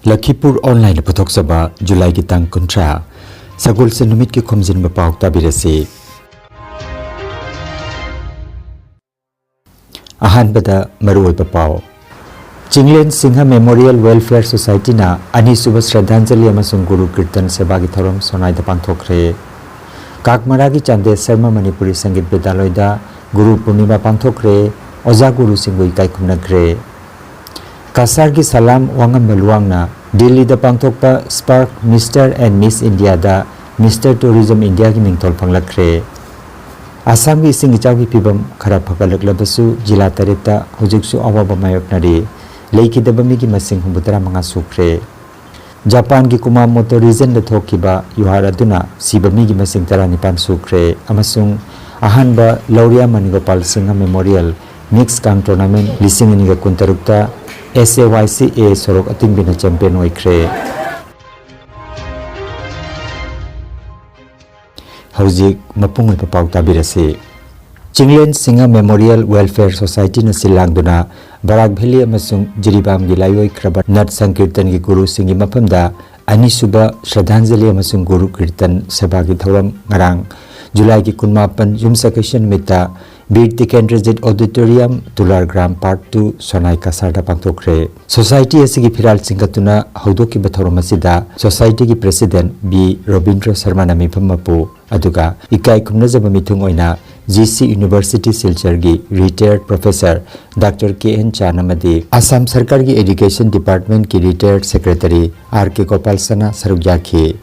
Lakhipur Online Putoksaba July ki tang kontra Sagul se numit ki Khomjinba Pao tabirasi Ahanbada Maroi Pao Chinglen Singha Memorial Welfare Society na Ani Suba Shraddhanjali amasung Guru Kirtan Seba ki thorom sonai da pangthokre Kakmara ki Chande Sarma Manipuri Sangit Vidyalaya da Guru Purnima pangthokre Oja Guru Singui kai khumnakre Kasar ki salam wangam meluang na Delhi da pangthokpa Spark Mr. and Miss India da Mr. Tourism India ki mingtol panglakre Assam ki sing ichaw ki pibam khara phakalaklabasu jila tarita hojiksu awaba mayoknari leiki dabami ki masing humbutara mga sukre Japan ki Kumamoto region da thokiba yuhara duna sibami ki masing tara nipan sukre amasung ahanba Lauria Manigopal Singha Memorial Mixed Kang Tournament lising iniga kuntarukta SAYCA sorok ating bina champion oikre Haujik mapungay papaw tabirasi Chinglen Singha Memorial Welfare Society na silang duna Barak Valley amasung Jiribam gilayoy krabat nat sankirtan ki Guru Singi mapamda Ani Suba Shraddhanjali amasung Guru Kirtan Sabagi thoram ngarang July ki 18 Yumsakasyan mita Bir Tikendrajit Auditorium Tular Gram Part 2 Sonai Kasarda Pangtokre Society asigi Phiral Singhatuna Haudoki Bathoramasida Society ki President B. Robindra Sharma na mipamapu aduga ikai kumnajaba mithung oina GC University Silchar gi Retired Professor Dr. K.N. Chanamadi Assam Sarkar ki Education Department ki Retired Secretary R.K. Gopal Sana Sarugyakhi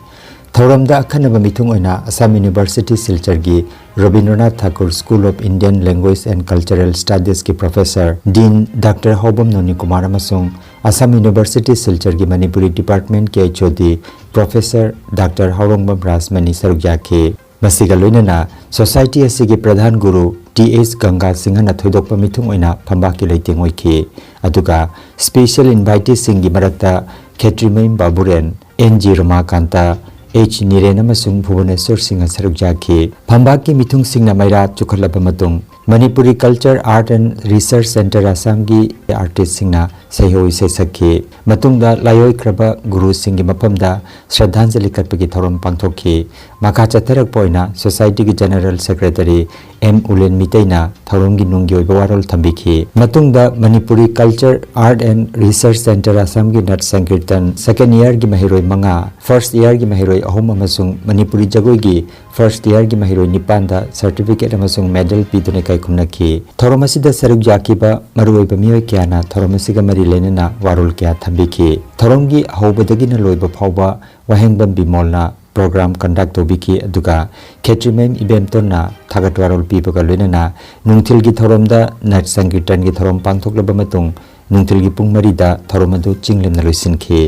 Thoramda akhanaba mithung oina Assam University Silchar gi Rabindranath Tagore School of Indian Language and Cultural Studies ki Professor Dean Dr. Hobam Noni Kumar amasung Assam University Silchar gi Manipuri Department ki HOD Professor Dr. Haurongbam Rasmani Sarugyakhi Masiga loinana Society asigi Pradhan Guru T.S. Ganga Singha na thoidokpa mithung oina phambaki leiting oikhi aduga special invitee singi marakta Khetrimaim Baburen N.G. Ramakanta H. Niren amasung Bhubaneswar Singha Sarugyakhi phambaki mithung singna maira chukhalaba matung Manipuri Culture Art and Research Center Assam gi artist singna sehoi sesakhi matungda layoi kraba Guru Singi mapamda Shraddhanjali katpagi thorom pangthokhi makha chatharak poina Society ki General Secretary M. Ulen Mitaina thorongi nunggi oiba warol thambikhi matungda Manipuri Culture Art and Research Center Assam gi nat sankirtan second year gi mahiroi manga first year gi mahiroi ahum amasung Manipuri jagoi gi first year gi mahiroi nipanda certificate amasung medal pidune kai kumnakhi thoromasida sarugyakiba maruoiba mioi kyana thoromasiga mari lenena warol kya thambikhi thoromgi hobadagina loiba phawba wahengbam bimolna program conduct obiki aduga Khetrimaim ibemtona thagat warol pibaga lenena nungthilgi thoromda nat sankirtan gi thorom pangthoklaba matung nungthilgi pung marida thoromadu chinglemna loisinki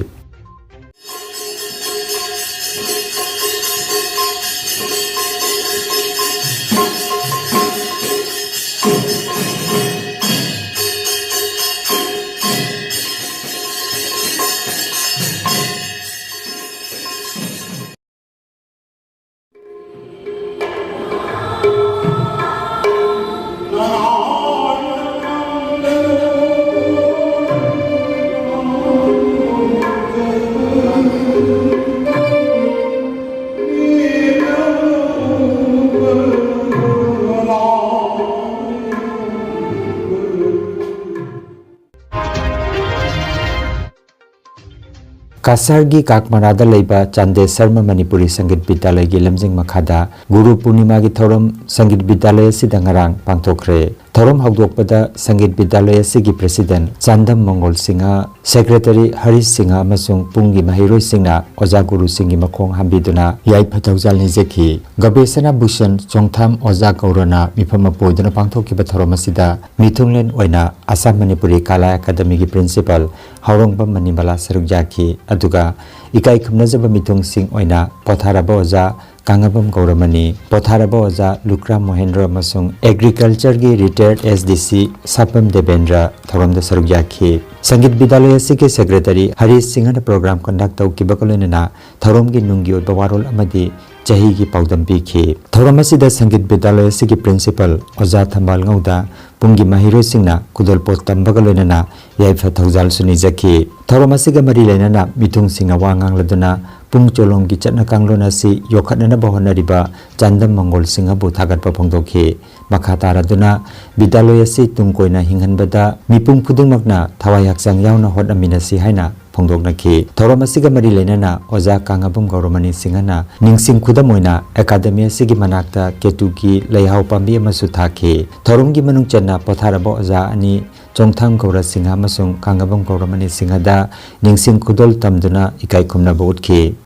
Kasargi Kakmarada Leiba Chande Sarma Manipuri Sangit Vidyalaya gi lamjing makhada Guru Purnima gi thorom Sangit Vidyalaya sida ngarang pangthokre thorom hawdokpada Sangit Vidyalaya sigi President Chandam Mongol Singha Secretary Harish Singha amasung pungi mahiroi singna Oja Guru Singi makhong hambiduna yai phathawjal nijekhi Gabesana Bhushan Chongtham Oja Gaurana mifama poiduna pangthokiba thorom asida mithunglen oina Assam Manipuri Kala Academy gi Principal Haurongbam Manibala Sarugyakhi aduga ikai khumnajaba mithung sing oina potharaba oja Kangabam Gauramani potharaba oja Lukra Mohendra amasung Agriculture gi Retired SDC Sapam Devendra thoromda sarugyakhi Sangit Vidyalaya sigi Secretary Harish Singha na program conduct tawkiba kolena thorom gi nunggi oiba warol amadi chahi gi paudam pikhi thoramasida sangit vidyalaya sigi principal Oja Thambal Ngauda pungi mahiro singna kudolpot tambaga loinana yaifa thaujal suni jaki thoramasiga mari leinana mitung singa wangang laduna pung cholong gi chatna kanglona si yokhatna bahona riba chandam mongol singa bu thagat pa phongdokhi makha taraduna vidyalaya si tungkoina hinghanbada mipung phudungmakna thawai haksang yauna hodamina si haina phongdoknaki thoramasiga mari leinana Oja Kangabum Gauromani Singana ningsing khudamoina academy sigi manakta ketuki leihau pambi amasu thaki thorumgi manung channa potharabo Oja ani Chongtham Gaura Singha masung Kangabum Gauromani Singada ningsing khudol tamduna ikai khumna botki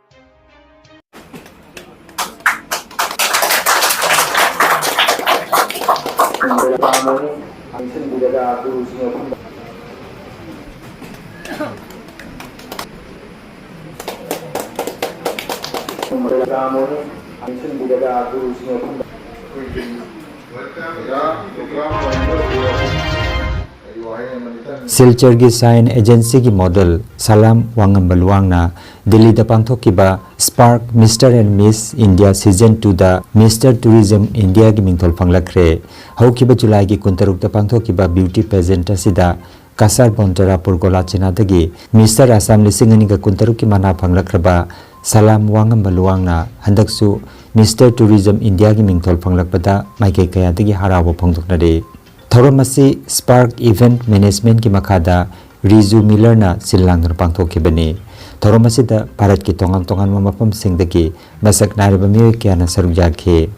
Silchar gi sign agency gi model Salam Wangam Baluangna Delhi da pangthokiba Spark Mr and Miss India Season 2 da Mr Tourism India gi mingthol phanglakre haukiba July gi kuntaruk da pangthokiba beauty pageant asida Kasar Bontarapur Golachina dagi Mr Assam lisingani ga kuntaruk ki mana phanglakraba Salam Wangam Baluangna handaksu Mr Tourism India gi mingthol phanglakpada maike kaya dagi harawa phongdoknare Thoramasi Spark Event Management ki makada Rizu Miller na silangnar pangthokibani Thoramasi da Bharat ki tongan mapam singdagi masak nariba miyoy kaya na sarugjakhi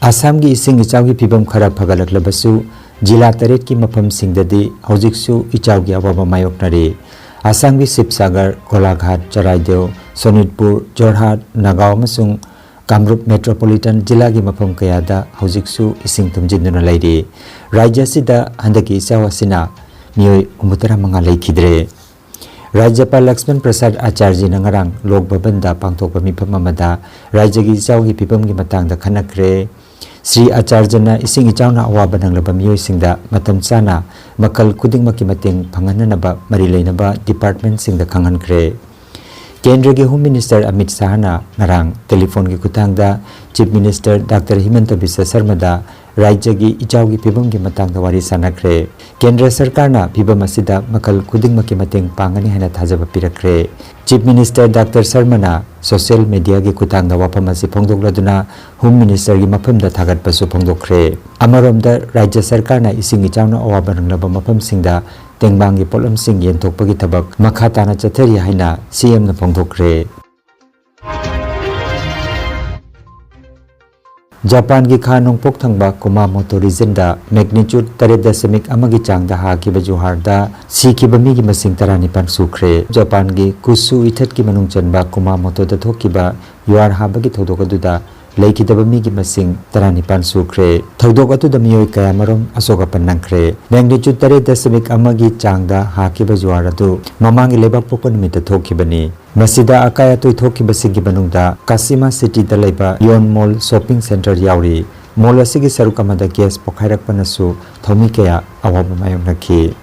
Assam gi ising ichaw gi pibam khara phagalaklabasu jila taret ki mapam singdadi hojiksu ichaw gi awaba mayoknari Assam gi Sibsagar Golaghat Charaideo Sonitpur Jorhat Nagaon amasung Kamrup Metropolitan Jilla gi mafam kayada hojiksu ising tumjinduna lairi Rajya sida handaki isaw asina miyoy umutara manga laikhidre Rajyapal Lakshman Prasad Acharya na ngarang Lok Bhavan da pangthokpa mifam amada Rajya gi isaw gi pibam gi matangda khanakre Sri Acharya na ising ichaw na awaba nanglaba miyoy singda matam chana makal kudingmaki mateng phangananaba mari leinaba department singda khanghankre Kendra gi Home Minister Amit Shah na ngarang telephone gi kutangda Chief Minister Dr. Himanta Biswa Sarma da Rajya gi ichaw gi pibam gi matangda wari sanakre Kendra Sarkar na pibam asida makal kudingmaki mateng pangani hana thajaba pirakre Chief Minister Dr. Sarma na social media gi kutangda wapam asi phongdokladuna Home Minister gi maphamda thagatpasu phongdokre amaromda Rajya Sarkar na ising ichaw na awaba nanglaba mapam singda Tengbangi polam sing yenthokpagi thabak makha tana chathari haina CM na phongthokre Japan gi kha nongpok thangba Kumamoto region da magnitude 3.1 amagi changda hakiba juhar da sikiba mi gi masing 19 sukre Japan gi kusu ithat ki manung chanba Kumamoto da thokiba yuar habagi thodok aduda leikidaba mi gi masing 19 sukre thodok atuda miyoy kaya marom asoka pannangkre magnitude 3.1 amagi changda hakiba juhar adu mamangi lebak pokon nimita thokibani Masida akaya toi thokiba sigi banungda Kasima City da laiba Yon Mall Shopping Center yauri mall asigi saruk amada gas pokhairak panasu thomi kaya awaba mayoknakhi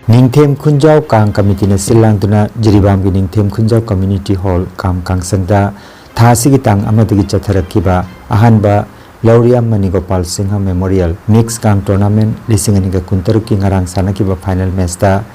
Ningthem Khunjau Kang Committee na silangduna Jiribam gi Ningthem Khunjau Community Hall kam kangsangda thasigi tang amadagi chatharakiba ahanba Lauriam Manigopal Singha Memorial Mix Kang Tournament lisingani ga kuntaruki ngarang sanakiba final match da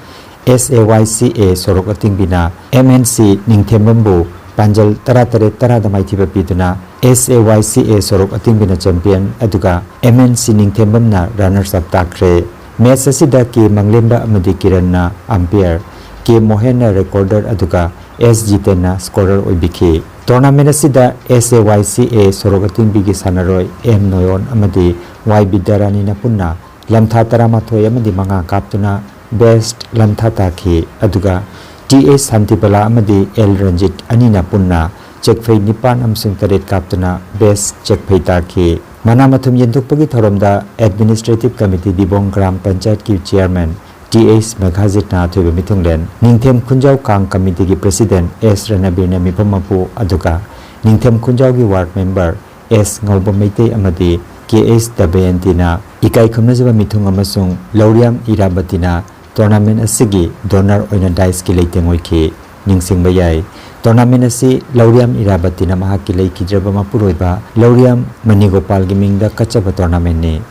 SAYCA sorok ating bina MNC Ningthembambu Panjal Tarada maithiba piduna SAYCA sorok ating bina champion aduga MNC Ningthembamna runners up takre match asida ki Manglemba amadi Kiranna umpire ke Mohena recorder aduga SG10 na scorer oibiki Tournament asida SAYCA sorogating bigi sanaroi M Noyon amadi Y Bidarani na punna lamtha taramathoy amadi manga kaptuna best lamtha takhi aduga TA Santipala amadi L Ranjit anina punna checkfei nipan amsung taret kaptuna best checkfei takhi manamathum yentukpagi thoromda administrative committee Dibong Gram Panchayat ki chairman TS Meghajit na thoiba mithunglen Ningthem Khunjau Kang Committee gi President S Ranabir na mipamapu aduka Ningthem Khunjau gi Ward Member S Ngauba Meitei amadi KS Dabayanti na ikai khomnajaba mithung amasung Lauriam Irabatina tournament asigi donor oina dice ki leiteng oiki ningsingba yai tournament asi Lauriam Irabati na mahaki leikijraba mapuroiba Lauriam Manigopal gi mingda kachaba tournament ni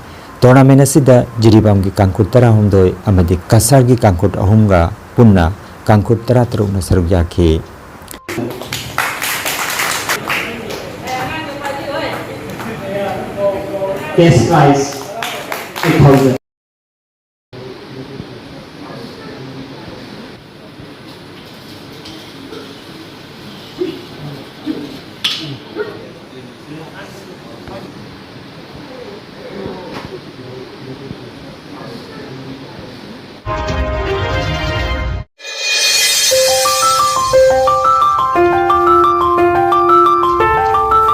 tournament asida jiribam gi kangkut tara humdoi amadi kasar gi kangkut ahumga punna kangkut tara teruk na saruk yaki Guest prize 8,000.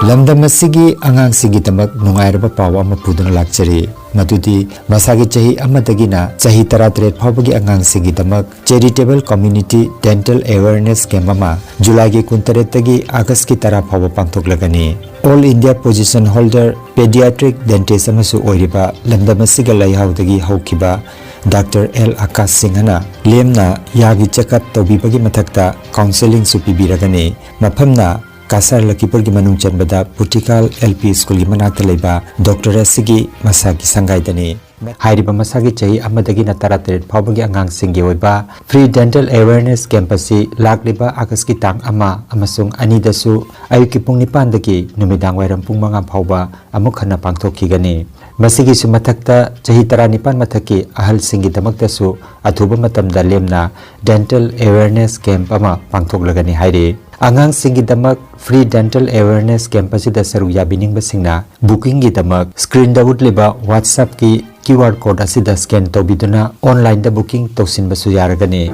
Lamdam asigi angang sigi tamak nungairaba pawa ama puduna lakchari madudi masagi chahi amadagina chahi 13 phawbagi angang sigi tamak Charitable Community Dental Awareness Camp ama July gi 19 tagi August ki 10 phawba pangthoklagani All India Position Holder Pediatric Dentist amasu oiriba lamdam asiga laihaudagi haukiba Dr. L. Akash Singhana lemna yagi checkup tobibagi mathakta counseling su pibiragani maphamna Kasar Lakhipur gi manung chanbada Putikal LP School gi manakta leiba Dr. Asigi masagi sangaidani hairiba masagi chahi amadagi na 13 phawbagi angang singi oiba Free Dental Awareness Campus lakliba August ki tang ama amasung ani dasu ayuki pung 9 dagi numidang wairam pung 5 phawba amuk khana pangthokigani masigi su mathakta chahi 19 mathaki ahal singi damakta su athuba matamda lemna Dental Awareness Camp ama pangthoklagani hairi angang singi damak Free Dental Awareness Camp asida saruk yabining basingna booking gi damak screen da utleba WhatsApp ki QR code asida scan tobiduna online da booking tawsin basu yaragani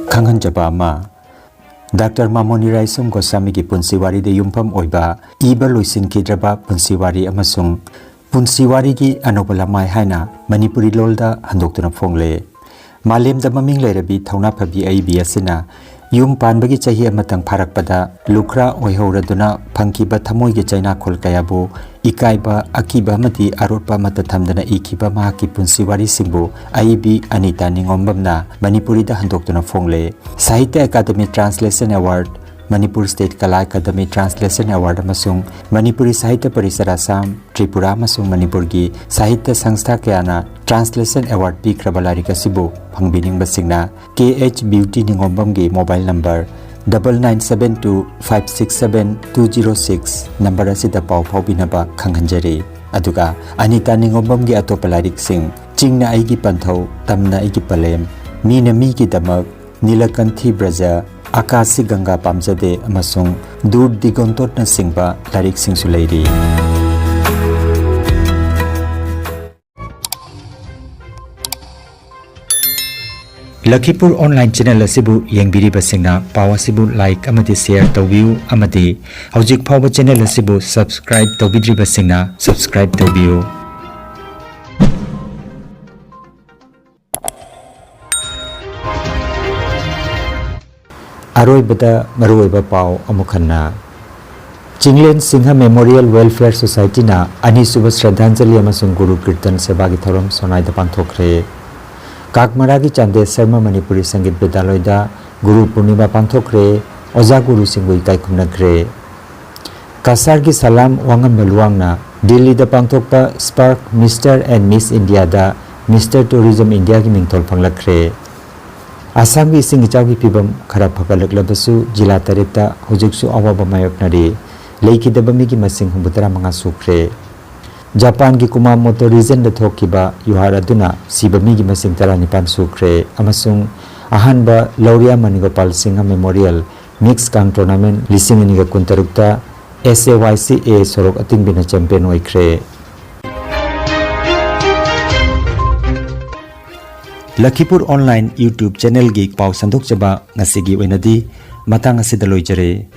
khangan jaba ma Dr. Mamoni Raisum Gosami ki punsiwari de yumpham oiba iba loisin ki draba punsiwari amasung punsiwari gi anobalamai haina Manipuri lolda handoktuna fongle malem da maming leirabi thauna phabi aibi asina yum panbagi chahi amatang pharakpada lukra oihoraduna phangkiba thamoi gi chaina khol kayabu ikaiba akiba mati arotpa mata thamdana ikiba mahaki punsiwari singbu aibi anita ningombamna Manipuri da handoktuna fongle Sahitya Academy Translation Award Manipur State Kala Academy Translation Award amasung Manipuri Sahitya Parisad Assam Tripura amasung Manipur gi Sahitya Sangstha kayana Translation Award pi krabalari kasibu phangbining basingna KH Beauty ningombam gi mobile number 9972567206 number asida pau phawbinaba khanghanjari aduga anita ningombam gi atopalairik sing chingna aigi panthau tamna aigi palem mina mi gi damak Nilakanthi Braja Akasi Ganga Pamjade amasung Dur Digontot na singba larik singsu leiri Lakhipur Online Channel asibu yengbiriba singna pawa sibu like amati share tawbiu amati hojik phawba channel asibu subscribe tawbidriba singna subscribe tawbiu Aroibada maruiba pau amukhanna Chinglen Singha Memorial Welfare Society na ani suba Shraddhanjali amasung Guru Kirtan Seva gi thorom sonai da pangthokre Kakmara gi Chande Sharma Manipuri Sangit Vidyalaya da Guru Purnima pangthokre Oja Guru Singui kaikumnagre Kasar gi Salam Wangam Meluangna Delhi da pangthokpa Spark Mr and Miss India da Mr Tourism India gi mingtol phanglakre Assam gi sing chawgi pibam khara phagalaklabasu jila tarekta hojiksu awaba mayoknari leikidabami gi masing humbutara manga sukre Japan gi Kumamoto region da thokiba yuharaduna sibami gi masing tara nipan sukre amasung ahanba Lauria Manigopal Singha Memorial Mixed Kang Tournament lising ani ga kuntarukta SAYCA sorok atingbina champion oikre Lakhipur Online YouTube channel gi pau sandok chaba ngasigi oinadi matang asida loijare